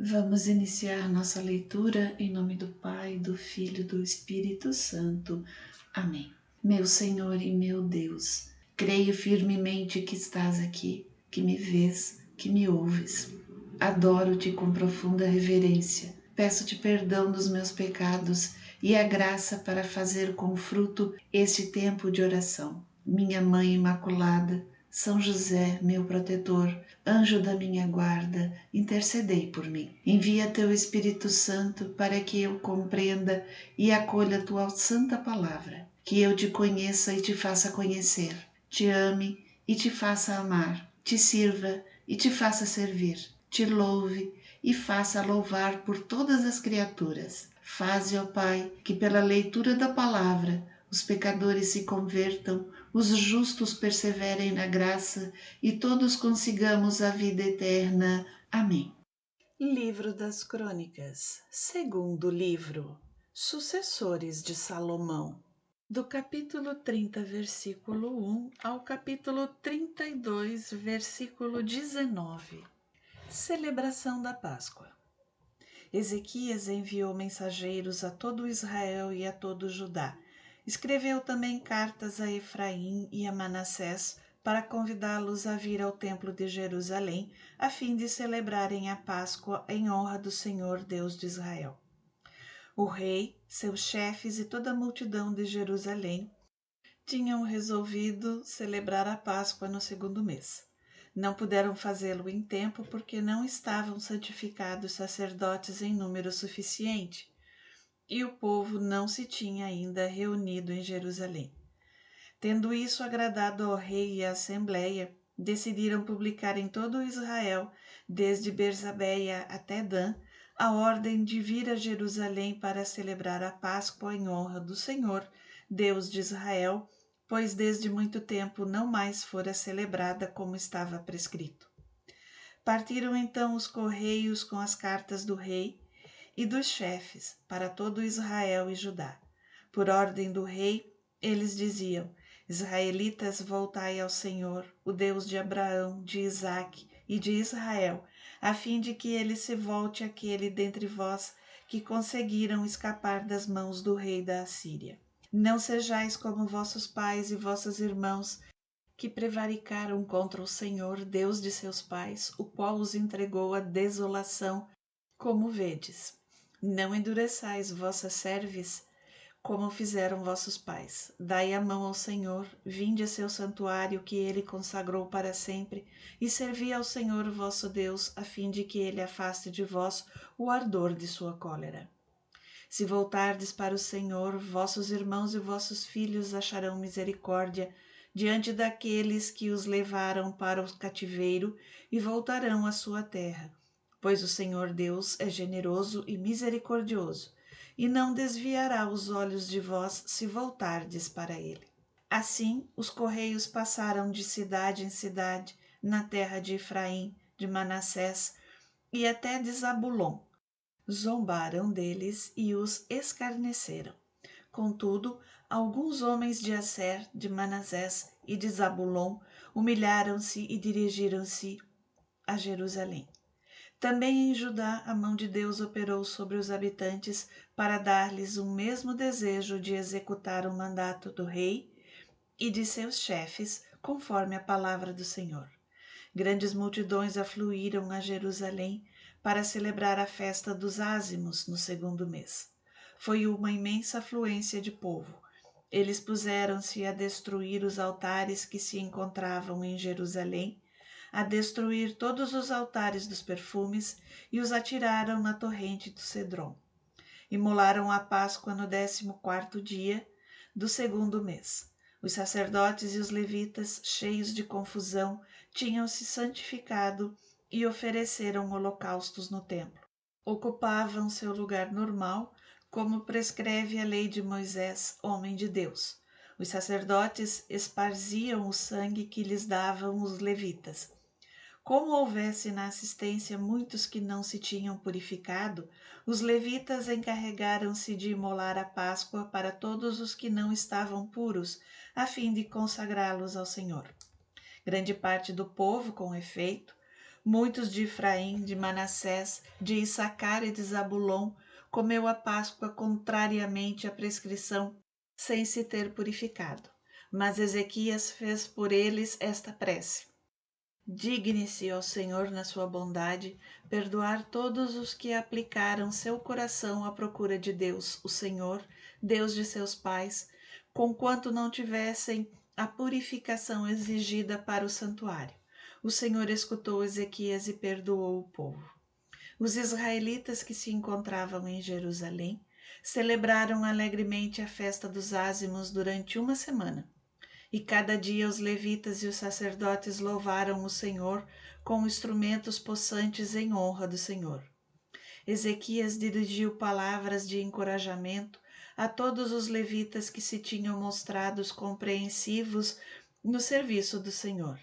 Vamos iniciar nossa leitura em nome do Pai, do Filho e do Espírito Santo. Amém. Meu Senhor e meu Deus, creio firmemente que estás aqui, que me vês, que me ouves. Adoro-te com profunda reverência. Peço-te perdão dos meus pecados e a graça para fazer com fruto este tempo de oração. Minha Mãe Imaculada, São José, meu protetor, anjo da minha guarda, intercedei por mim. Envia teu Espírito Santo para que eu compreenda e acolha tua santa palavra, que eu te conheça e te faça conhecer, te ame e te faça amar, te sirva e te faça servir, te louve e faça louvar por todas as criaturas. Faze, ó Pai, que pela leitura da palavra os pecadores se convertam, os justos perseverem na graça e todos consigamos a vida eterna. Amém. Livro das Crônicas, segundo livro, Sucessores de Salomão, do capítulo 30, versículo 1 ao capítulo 32, versículo 19. Celebração da Páscoa. Ezequias enviou mensageiros a todo Israel e a todo Judá. Escreveu também cartas a Efraim e a Manassés para convidá-los a vir ao templo de Jerusalém, a fim de celebrarem a Páscoa em honra do Senhor Deus de Israel. O rei, seus chefes e toda a multidão de Jerusalém tinham resolvido celebrar a Páscoa no segundo mês. Não puderam fazê-lo em tempo porque não estavam santificados sacerdotes em número suficiente, e o povo não se tinha ainda reunido em Jerusalém. Tendo isso agradado ao rei e à assembleia, decidiram publicar em todo Israel, desde Bersabeia até Dan, a ordem de vir a Jerusalém para celebrar a Páscoa em honra do Senhor, Deus de Israel, pois desde muito tempo não mais fora celebrada como estava prescrito. Partiram então os correios com as cartas do rei e dos chefes para todo Israel e Judá. Por ordem do rei, eles diziam: Israelitas, voltai ao Senhor, o Deus de Abraão, de Isaque e de Israel, a fim de que ele se volte àquele dentre vós que conseguiram escapar das mãos do rei da Assíria. Não sejais como vossos pais e vossos irmãos, que prevaricaram contra o Senhor, Deus de seus pais, o qual os entregou à desolação, como vedes. Não endureçais vossa cerviz, como fizeram vossos pais. Dai a mão ao Senhor, vinde a seu santuário que ele consagrou para sempre, e servi ao Senhor vosso Deus, a fim de que ele afaste de vós o ardor de sua cólera. Se voltardes para o Senhor, vossos irmãos e vossos filhos acharão misericórdia diante daqueles que os levaram para o cativeiro e voltarão à sua terra, pois o Senhor Deus é generoso e misericordioso, e não desviará os olhos de vós se voltardes para ele. Assim, os correios passaram de cidade em cidade, na terra de Efraim, de Manassés e até de Zabulon. Zombaram deles e os escarneceram. Contudo, alguns homens de Asser, de Manassés e de Zabulon humilharam-se e dirigiram-se a Jerusalém. Também em Judá a mão de Deus operou sobre os habitantes para dar-lhes o mesmo desejo de executar o mandato do rei e de seus chefes, conforme a palavra do Senhor. Grandes multidões afluíram a Jerusalém para celebrar a festa dos ázimos no segundo mês. Foi uma imensa afluência de povo. Eles puseram-se a destruir os altares que se encontravam em Jerusalém, a destruir todos os altares dos perfumes e os atiraram na torrente do Cedron. Imolaram a Páscoa no 14º dia do segundo mês. Os sacerdotes e os levitas, cheios de confusão, tinham se santificado e ofereceram holocaustos no templo. Ocupavam seu lugar normal, como prescreve a lei de Moisés, homem de Deus. Os sacerdotes esparziam o sangue que lhes davam os levitas. Como houvesse na assistência muitos que não se tinham purificado, os levitas encarregaram-se de imolar a Páscoa para todos os que não estavam puros, a fim de consagrá-los ao Senhor. Grande parte do povo, com efeito, Muitos de Efraim, de Manassés, de Issacar e de Zabulon comeu a Páscoa contrariamente à prescrição, sem se ter purificado. Mas Ezequias fez por eles esta prece: digne-se, ó Senhor, na sua bondade, perdoar todos os que aplicaram seu coração à procura de Deus, o Senhor, Deus de seus pais, conquanto não tivessem a purificação exigida para o santuário. O Senhor escutou Ezequias e perdoou o povo. Os israelitas que se encontravam em Jerusalém celebraram alegremente a festa dos ázimos durante uma semana. E cada dia os levitas e os sacerdotes louvaram o Senhor com instrumentos possantes em honra do Senhor. Ezequias dirigiu palavras de encorajamento a todos os levitas que se tinham mostrado compreensivos no serviço do Senhor.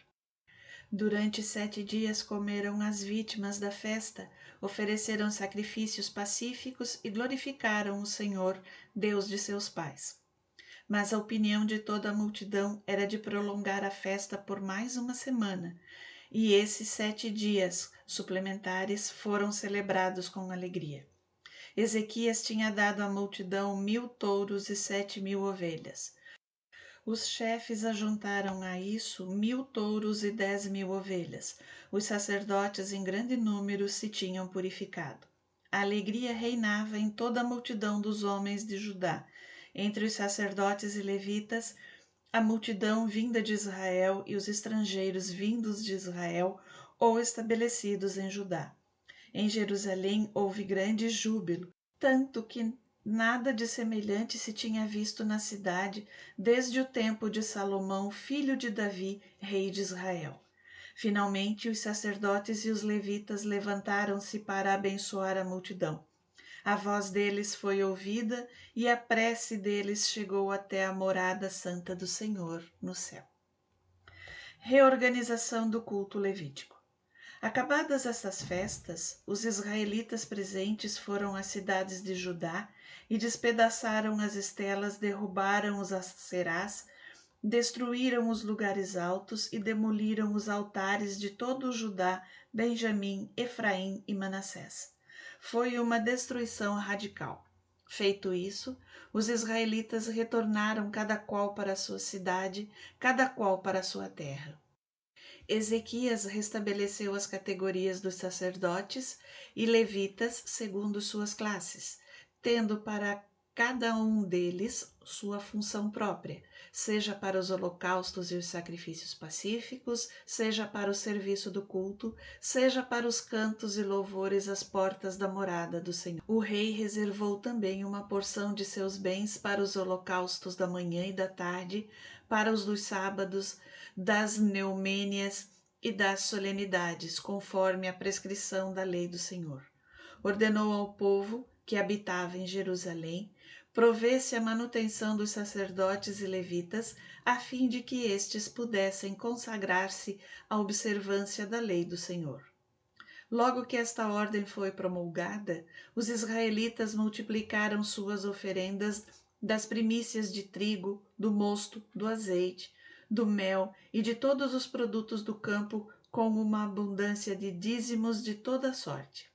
Durante 7 dias comeram as vítimas da festa, ofereceram sacrifícios pacíficos e glorificaram o Senhor, Deus de seus pais. Mas a opinião de toda a multidão era de prolongar a festa por mais uma semana, e esses 7 dias suplementares foram celebrados com alegria. Ezequias tinha dado à multidão 1000 touros e 7.000 ovelhas. Os chefes ajuntaram a isso 1000 touros e 10.000 ovelhas. Os sacerdotes em grande número se tinham purificado. A alegria reinava em toda a multidão dos homens de Judá, entre os sacerdotes e levitas, a multidão vinda de Israel e os estrangeiros vindos de Israel ou estabelecidos em Judá. Em Jerusalém houve grande júbilo, tanto que nada de semelhante se tinha visto na cidade desde o tempo de Salomão, filho de Davi, rei de Israel. Finalmente, os sacerdotes e os levitas levantaram-se para abençoar a multidão. A voz deles foi ouvida e a prece deles chegou até a morada santa do Senhor no céu. Reorganização do culto levítico. Acabadas estas festas, os israelitas presentes foram às cidades de Judá e despedaçaram as estelas, derrubaram os acerás, destruíram os lugares altos e demoliram os altares de todo o Judá, Benjamim, Efraim e Manassés. Foi uma destruição radical. Feito isso, os israelitas retornaram cada qual para a sua cidade, cada qual para a sua terra. Ezequias restabeleceu as categorias dos sacerdotes e levitas segundo suas classes, tendo para cada um deles sua função própria, seja para os holocaustos e os sacrifícios pacíficos, seja para o serviço do culto, seja para os cantos e louvores às portas da morada do Senhor. O rei reservou também uma porção de seus bens para os holocaustos da manhã e da tarde, para os dos sábados, das neumênias e das solenidades, conforme a prescrição da lei do Senhor. Ordenou ao povo que habitava em Jerusalém provesse a manutenção dos sacerdotes e levitas, a fim de que estes pudessem consagrar-se à observância da lei do Senhor. Logo que esta ordem foi promulgada, os israelitas multiplicaram suas oferendas das primícias de trigo, do mosto, do azeite, do mel e de todos os produtos do campo, com uma abundância de dízimos de toda sorte.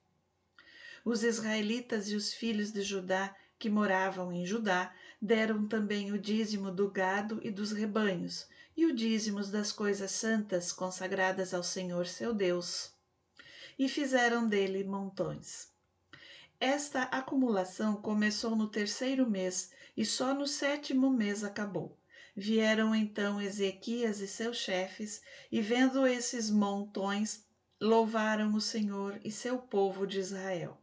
Os israelitas e os filhos de Judá que moravam em Judá deram também o dízimo do gado e dos rebanhos, e o dízimo das coisas santas consagradas ao Senhor seu Deus, e fizeram dele montões. Esta acumulação começou no 3º mês e só no 7º mês acabou. Vieram então Ezequias e seus chefes, e vendo esses montões, louvaram o Senhor e seu povo de Israel.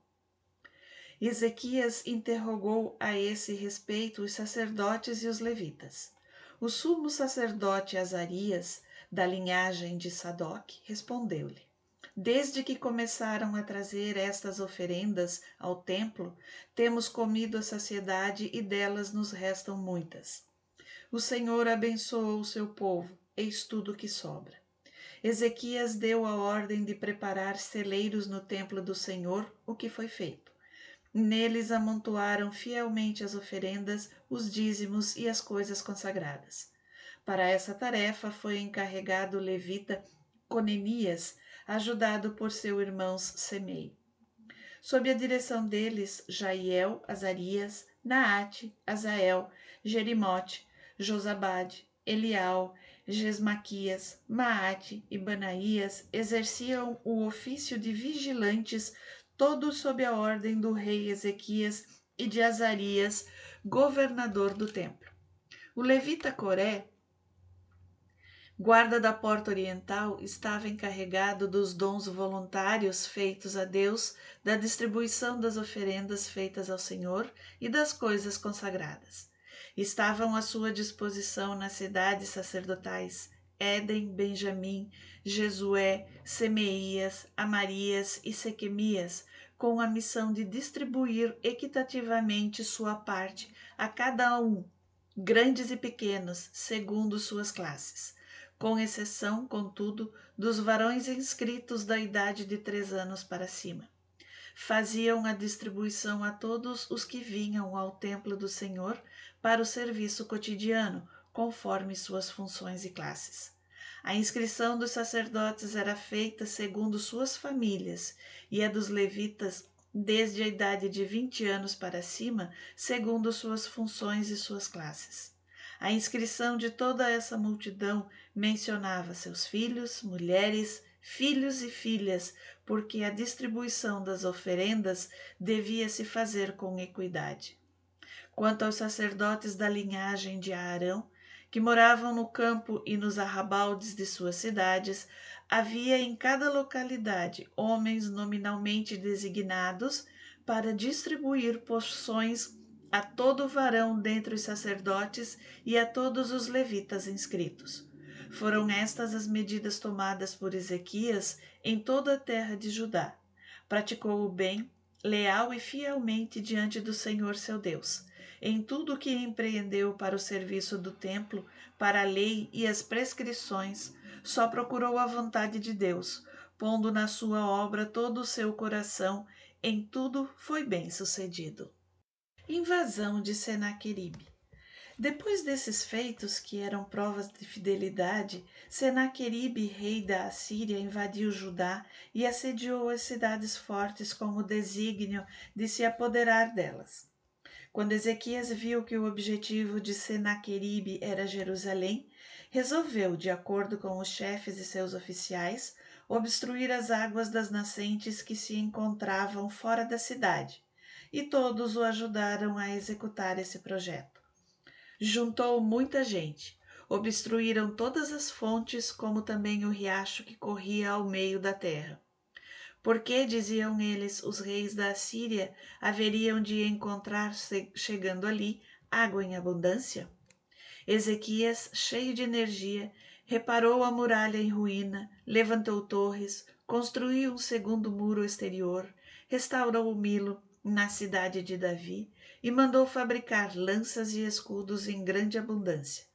Ezequias interrogou a esse respeito os sacerdotes e os levitas. O sumo sacerdote Azarias, da linhagem de Sadoc, respondeu-lhe: desde que começaram a trazer estas oferendas ao templo, temos comido a saciedade e delas nos restam muitas. O Senhor abençoou o seu povo, eis tudo que sobra. Ezequias deu a ordem de preparar celeiros no templo do Senhor, o que foi feito. Neles amontoaram fielmente as oferendas, os dízimos e as coisas consagradas. Para essa tarefa foi encarregado o levita Conenias, ajudado por seus irmãos Semei. Sob a direção deles, Jaiel, Azarias, Naate, Azael, Jerimote, Josabade, Elial, Gesmaquias, Maate e Banaías exerciam o ofício de vigilantes, todos sob a ordem do rei Ezequias e de Azarias, governador do templo. O levita Coré, guarda da porta oriental, estava encarregado dos dons voluntários feitos a Deus, da distribuição das oferendas feitas ao Senhor e das coisas consagradas. Estavam à sua disposição nas cidades sacerdotais Éden, Benjamim, Jesué, Semeías, Amarias e Sequemias, com a missão de distribuir equitativamente sua parte a cada um, grandes e pequenos, segundo suas classes, com exceção, contudo, dos varões inscritos da idade de 3 anos para cima. Faziam a distribuição a todos os que vinham ao templo do Senhor para o serviço cotidiano, conforme suas funções e classes. A inscrição dos sacerdotes era feita segundo suas famílias, e a dos levitas, desde a idade de 20 anos para cima, segundo suas funções e suas classes. A inscrição de toda essa multidão mencionava seus filhos, mulheres, filhos e filhas, porque a distribuição das oferendas devia se fazer com equidade. Quanto aos sacerdotes da linhagem de Arão, que moravam no campo e nos arrabaldes de suas cidades, havia em cada localidade homens nominalmente designados para distribuir porções a todo varão dentre os sacerdotes e a todos os levitas inscritos. Foram estas as medidas tomadas por Ezequias em toda a terra de Judá. Praticou o bem, leal e fielmente diante do Senhor seu Deus. Em tudo o que empreendeu para o serviço do templo, para a lei e as prescrições, só procurou a vontade de Deus, pondo na sua obra todo o seu coração, em tudo foi bem-sucedido. Invasão de Senaqueribe. Depois desses feitos, que eram provas de fidelidade, Senaqueribe, rei da Assíria, invadiu Judá e assediou as cidades fortes com o desígnio de se apoderar delas. Quando Ezequias viu que o objetivo de Senaqueribe era Jerusalém, resolveu, de acordo com os chefes e seus oficiais, obstruir as águas das nascentes que se encontravam fora da cidade, e todos o ajudaram a executar esse projeto. Juntou muita gente, obstruíram todas as fontes, como também o riacho que corria ao meio da terra. Porque, diziam eles, os reis da Assíria haveriam de encontrar, chegando ali, água em abundância? Ezequias, cheio de energia, reparou a muralha em ruína, levantou torres, construiu um segundo muro exterior, restaurou o Milo na cidade de Davi e mandou fabricar lanças e escudos em grande abundância.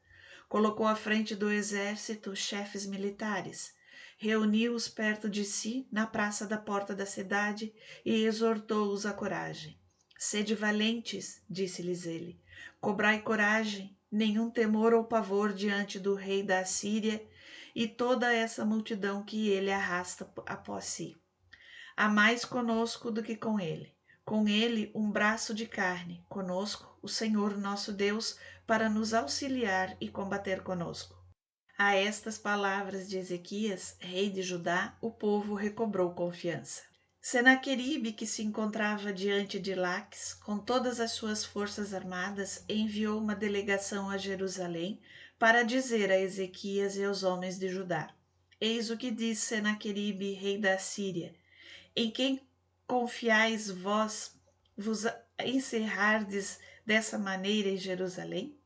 Colocou à frente do exército chefes militares, reuniu-os perto de si na praça da porta da cidade e exortou-os à coragem. Sede valentes, disse-lhes ele, cobrai coragem, nenhum temor ou pavor diante do rei da Assíria e toda essa multidão que ele arrasta após si. Há mais conosco do que com ele um braço de carne, conosco o Senhor nosso Deus, para nos auxiliar e combater conosco. A estas palavras de Ezequias, rei de Judá, o povo recobrou confiança. Senaqueribe, que se encontrava diante de Laques, com todas as suas forças armadas, enviou uma delegação a Jerusalém para dizer a Ezequias e aos homens de Judá: Eis o que diz Senaqueribe, rei da Assíria: Em quem confiais vós vos encerrardes dessa maneira em Jerusalém?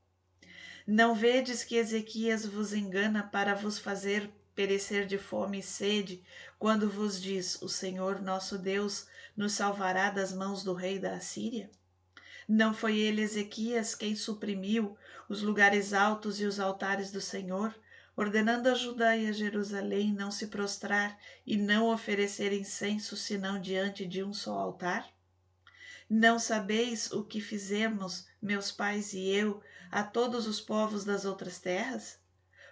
Não vedes que Ezequias vos engana para vos fazer perecer de fome e sede, quando vos diz: o Senhor nosso Deus nos salvará das mãos do rei da Assíria? Não foi ele, Ezequias, quem suprimiu os lugares altos e os altares do Senhor, ordenando a Judá e a Jerusalém não se prostrar e não oferecer incenso senão diante de um só altar? Não sabeis o que fizemos, meus pais e eu, a todos os povos das outras terras?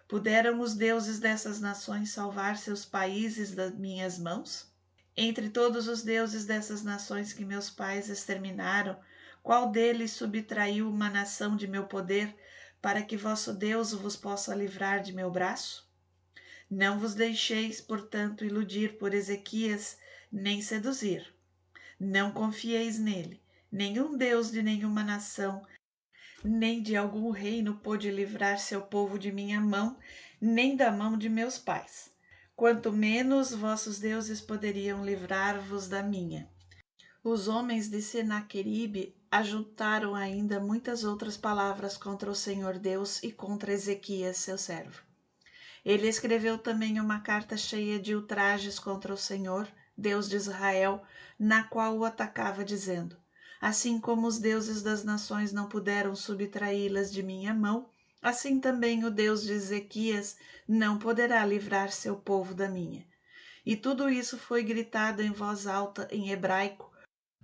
Puderam os deuses dessas nações salvar seus países das minhas mãos? Entre todos os deuses dessas nações que meus pais exterminaram, qual deles subtraiu uma nação de meu poder, para que vosso Deus vos possa livrar de meu braço? Não vos deixeis, portanto, iludir por Ezequias, nem seduzir. Não confieis nele. Nenhum Deus de nenhuma nação, nem de algum reino pôde livrar seu povo de minha mão, nem da mão de meus pais. Quanto menos vossos deuses poderiam livrar-vos da minha. Os homens de Senaqueribe ajuntaram ainda muitas outras palavras contra o Senhor Deus e contra Ezequias, seu servo. Ele escreveu também uma carta cheia de ultrajes contra o Senhor, Deus de Israel, na qual o atacava, dizendo: assim como os deuses das nações não puderam subtraí-las de minha mão, assim também o Deus de Ezequias não poderá livrar seu povo da minha. E tudo isso foi gritado em voz alta em hebraico,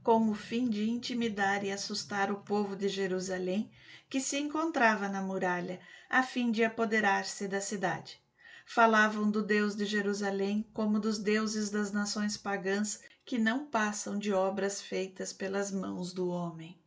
com o fim de intimidar e assustar o povo de Jerusalém, que se encontrava na muralha, a fim de apoderar-se da cidade. Falavam do Deus de Jerusalém como dos deuses das nações pagãs, que não passam de obras feitas pelas mãos do homem.